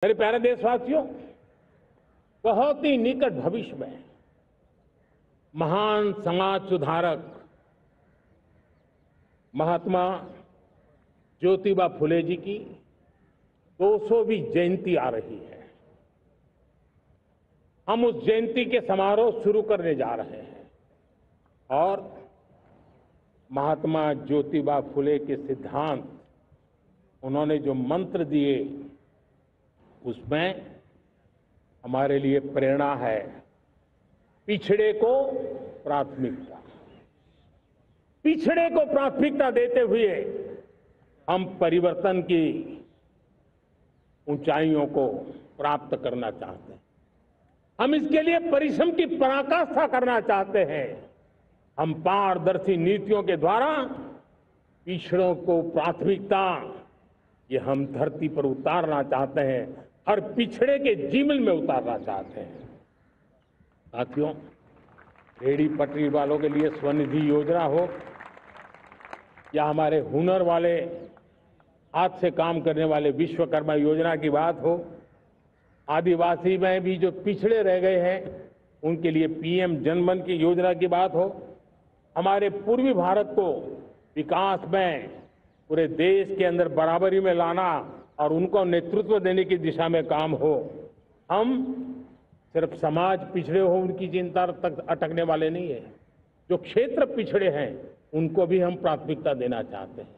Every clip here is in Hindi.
मेरे प्यारे देशवासियों, बहुत ही निकट भविष्य में महान समाज सुधारक महात्मा ज्योतिबा फुले जी की 200वीं जयंती आ रही है। हम उस जयंती के समारोह शुरू करने जा रहे हैं और महात्मा ज्योतिबा फुले के सिद्धांत, उन्होंने जो मंत्र दिए, उसमें हमारे लिए प्रेरणा है। पिछड़े को प्राथमिकता, पिछड़े को प्राथमिकता देते हुए हम परिवर्तन की ऊंचाइयों को प्राप्त करना चाहते हैं। हम इसके लिए परिश्रम की पराकाष्ठा करना चाहते हैं। हम पारदर्शी नीतियों के द्वारा पिछड़ों को प्राथमिकता, ये हम धरती पर उतारना चाहते हैं, हर पिछड़े के जीवन में उतारना चाहते हैं। साथियों, रेहड़ी पटरी वालों के लिए स्वनिधि योजना हो या हमारे हुनर वाले, हाथ से काम करने वाले विश्वकर्मा योजना की बात हो, आदिवासी में भी जो पिछड़े रह गए हैं उनके लिए पीएम जनधन की योजना की बात हो, हमारे पूर्वी भारत को विकास में पूरे देश के अंदर बराबरी में लाना और उनको नेतृत्व देने की दिशा में काम हो। हम सिर्फ समाज पिछड़े हो उनकी चिंता तक अटकने वाले नहीं है। जो क्षेत्र पिछड़े हैं उनको भी हम प्राथमिकता देना चाहते हैं।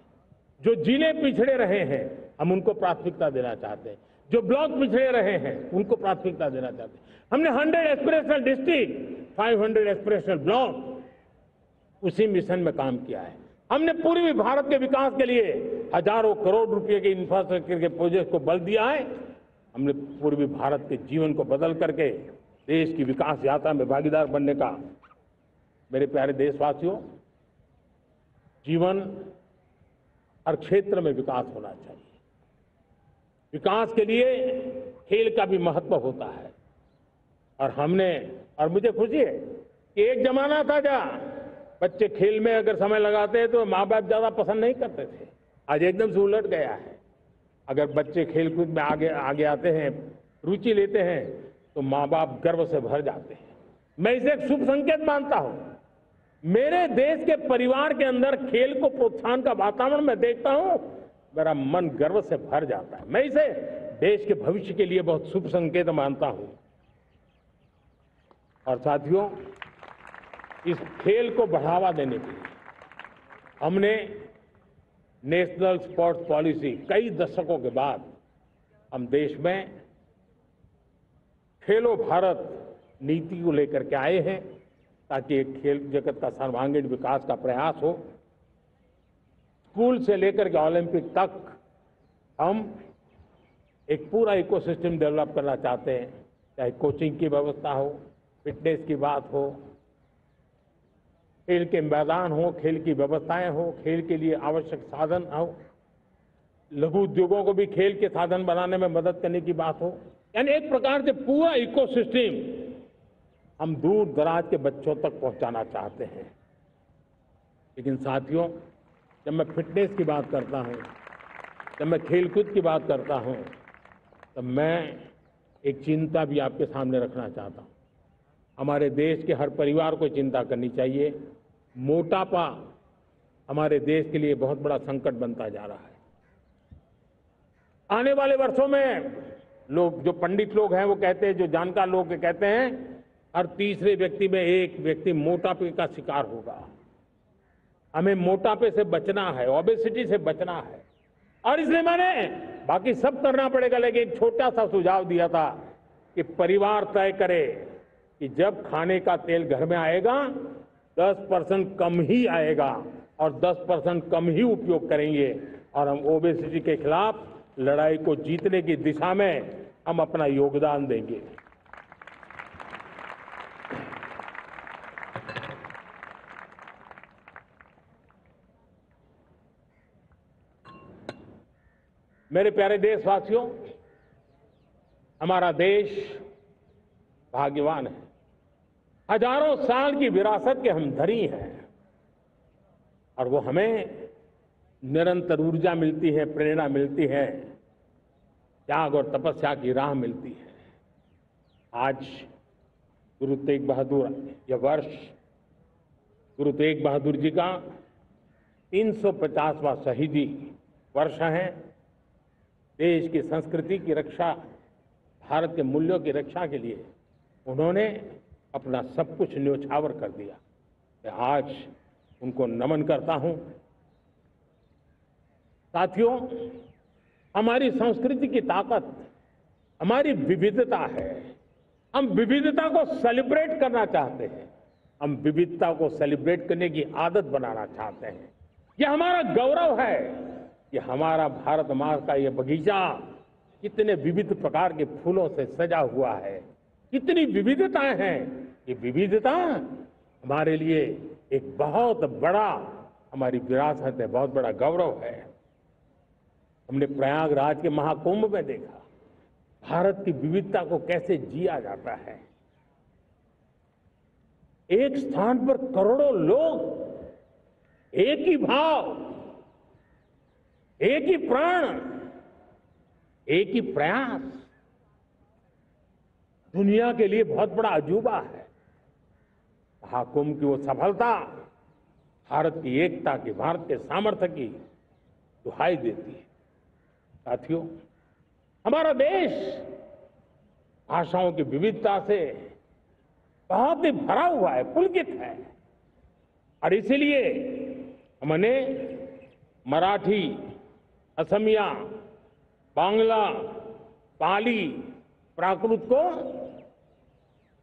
जो जिले पिछड़े रहे हैं हम उनको प्राथमिकता देना चाहते हैं। जो ब्लॉक पिछड़े रहे हैं उनको प्राथमिकता देना चाहते हैं। हमने 100 एस्पिरेशनल डिस्ट्रिक्ट, 500 एस्पिरेशनल ब्लॉक, उसी मिशन में काम किया है। हमने पूर्वी भारत के विकास के लिए हजारों करोड़ रुपए के इंफ्रास्ट्रक्चर के प्रोजेक्ट को बल दिया है। हमने पूर्वी भारत के जीवन को बदल करके देश की विकास यात्रा में भागीदार बनने का, मेरे प्यारे देशवासियों, जीवन हर क्षेत्र में विकास होना चाहिए। विकास के लिए खेल का भी महत्व होता है और मुझे खुशी है कि एक जमाना था जहाँ बच्चे खेल में अगर समय लगाते हैं तो माँ बाप ज्यादा पसंद नहीं करते थे। आज एकदम से उलट गया है। अगर बच्चे खेलकूद में आगे आते हैं, रुचि लेते हैं, तो माँ बाप गर्व से भर जाते हैं। मैं इसे एक शुभ संकेत मानता हूं। मेरे देश के परिवार के अंदर खेल को प्रोत्साहन का वातावरण मैं देखता हूं, मेरा मन गर्व से भर जाता है। मैं इसे देश के भविष्य के लिए बहुत शुभ संकेत मानता हूं। और साथियों, इस खेल को बढ़ावा देने के लिए हमने नेशनल स्पोर्ट्स पॉलिसी, कई दशकों के बाद हम देश में खेलो भारत नीति को लेकर के आए हैं ताकि एक खेल जगत का सर्वांगीण विकास का प्रयास हो। स्कूल से लेकर के ओलंपिक तक हम एक पूरा इकोसिस्टम डेवलप करना चाहते हैं, चाहे कोचिंग की व्यवस्था हो, फिटनेस की बात हो, खेल के मैदान हो, खेल की व्यवस्थाएं हो, खेल के लिए आवश्यक साधन हो, लघु उद्योगों को भी खेल के साधन बनाने में मदद करने की बात हो। यानी एक प्रकार से पूरा इकोसिस्टम हम दूर दराज के बच्चों तक पहुंचाना चाहते हैं। लेकिन साथियों, जब मैं फिटनेस की बात करता हूं, जब मैं खेलकूद की बात करता हूं, तब मैं एक चिंता भी आपके सामने रखना चाहता हूं। हमारे देश के हर परिवार को चिंता करनी चाहिए। मोटापा हमारे देश के लिए बहुत बड़ा संकट बनता जा रहा है। आने वाले वर्षों में लोग, जो पंडित लोग हैं वो कहते हैं, जो जानकार लोग कहते हैं, हर तीसरे व्यक्ति में एक व्यक्ति मोटापे का शिकार होगा। हमें मोटापे से बचना है, ओबेसिटी से बचना है। और इसलिए मैंने बाकी सब करना पड़ेगा, लेकिन एक छोटा सा सुझाव दिया था कि परिवार तय करे कि जब खाने का तेल घर में आएगा 10% कम ही आएगा और 10% कम ही उपयोग करेंगे, और हम ओबेसिटी के खिलाफ लड़ाई को जीतने की दिशा में हम अपना योगदान देंगे। मेरे प्यारे देशवासियों, हमारा देश भाग्यवान है। हजारों साल की विरासत के हम धनी हैं और वो हमें निरंतर ऊर्जा मिलती है, प्रेरणा मिलती है। त्याग और तपस्या की राह मिलती है। आज गुरु तेग बहादुर, यह वर्ष गुरु तेग बहादुर जी का 350वां शहीदी वर्ष है। देश की संस्कृति की रक्षा, भारत के मूल्यों की रक्षा के लिए उन्होंने अपना सब कुछ न्योछावर कर दिया। मैं आज उनको नमन करता हूं। साथियों, हमारी संस्कृति की ताकत हमारी विविधता है। हम विविधता को सेलिब्रेट करना चाहते हैं। हम विविधता को सेलिब्रेट करने की आदत बनाना चाहते हैं। यह हमारा गौरव है। यह हमारा भारत माँ का यह बगीचा कितने विविध प्रकार के फूलों से सजा हुआ है, कितनी विविधताएं हैं। ये विविधता हमारे लिए एक बहुत बड़ा, हमारी विरासत है, बहुत बड़ा गौरव है। हमने प्रयागराज के महाकुंभ में देखा भारत की विविधता को कैसे जिया जाता है। एक स्थान पर करोड़ों लोग, एक ही भाव, एक ही प्राण, एक ही प्रयास, दुनिया के लिए बहुत बड़ा अजूबा है। महाकुंभ की वो सफलता भारत की एकता की, भारत के सामर्थ्य की दुहाई देती है। साथियों, हमारा देश भाषाओं की विविधता से बहुत ही भरा हुआ है, पुलकित है। और इसीलिए हमने मराठी, असमिया, बांग्ला, पाली, प्राकृत को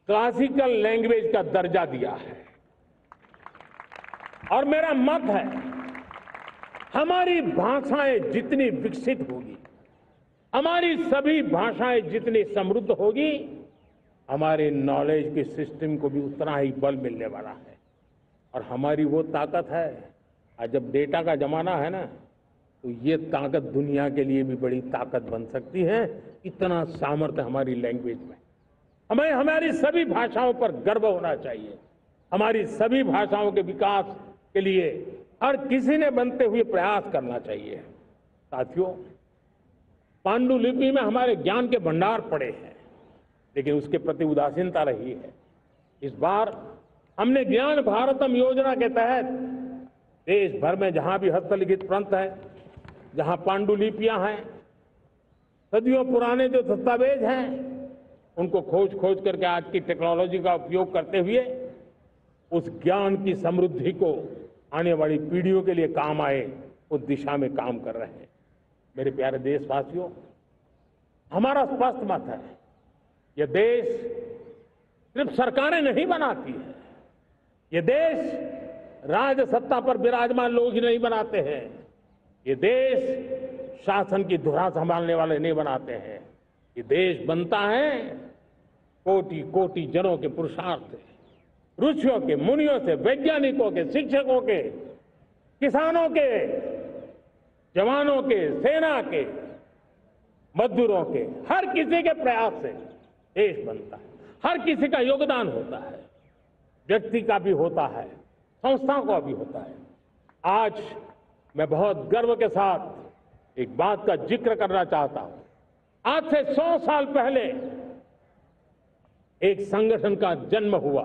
क्लासिकल लैंग्वेज का दर्जा दिया है। और मेरा मत है, हमारी भाषाएं जितनी विकसित होगी, हमारी सभी भाषाएं जितनी समृद्ध होगी, हमारे नॉलेज के सिस्टम को भी उतना ही बल मिलने वाला है। और हमारी वो ताकत है, आज जब डेटा का जमाना है ना, तो ये ताकत दुनिया के लिए भी बड़ी ताकत बन सकती है। इतना सामर्थ्य हमारी लैंग्वेज में। हमें हमारी सभी भाषाओं पर गर्व होना चाहिए। हमारी सभी भाषाओं के विकास के लिए हर किसी ने बनते हुए प्रयास करना चाहिए। साथियों, पांडुलिपि में हमारे ज्ञान के भंडार पड़े हैं, लेकिन उसके प्रति उदासीनता रही है। इस बार हमने ज्ञान भारतम योजना के तहत देश भर में जहां भी हस्तलिखित ग्रंथ है, जहां पांडुलिपियां हैं, सदियों पुराने जो दस्तावेज हैं, उनको खोज खोज करके आज की टेक्नोलॉजी का उपयोग करते हुए उस ज्ञान की समृद्धि को आने वाली पीढ़ियों के लिए काम आए, उस दिशा में काम कर रहे हैं। मेरे प्यारे देशवासियों, हमारा स्पष्ट मत है, यह देश सिर्फ सरकारें नहीं बनाती है, ये देश राज सत्ता पर विराजमान लोग ही नहीं बनाते हैं, ये देश शासन की धुरा संभालने वाले नहीं बनाते हैं। ये देश बनता है कोटि कोटि जनों के पुरुषार्थ से, ऋषियों के, मुनियों से, वैज्ञानिकों के, शिक्षकों के, किसानों के, जवानों के, सेना के, मजदूरों के, हर किसी के प्रयास से देश बनता है। हर किसी का योगदान होता है, व्यक्ति का भी होता है, संस्थाओं का भी होता है। आज मैं बहुत गर्व के साथ एक बात का जिक्र करना चाहता हूं। आज से 100 साल पहले एक संगठन का जन्म हुआ,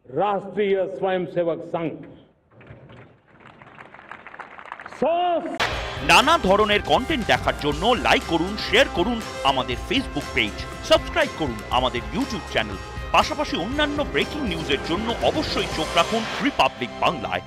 राष्ट्रीय स्वयंसेवक संघ। নানা ধরনের কন্টেন্ট দেখার জন্য লাইক করুন, শেয়ার করুন আমাদের ফেসবুক পেজ, সাবস্ক্রাইব করুন আমাদের ইউটিউব চ্যানেল। পাশাপাশি অন্যান্য ব্রেকিং নিউজের জন্য অবশ্যই চোখ রাখুন রিপাবলিক বাংলায়।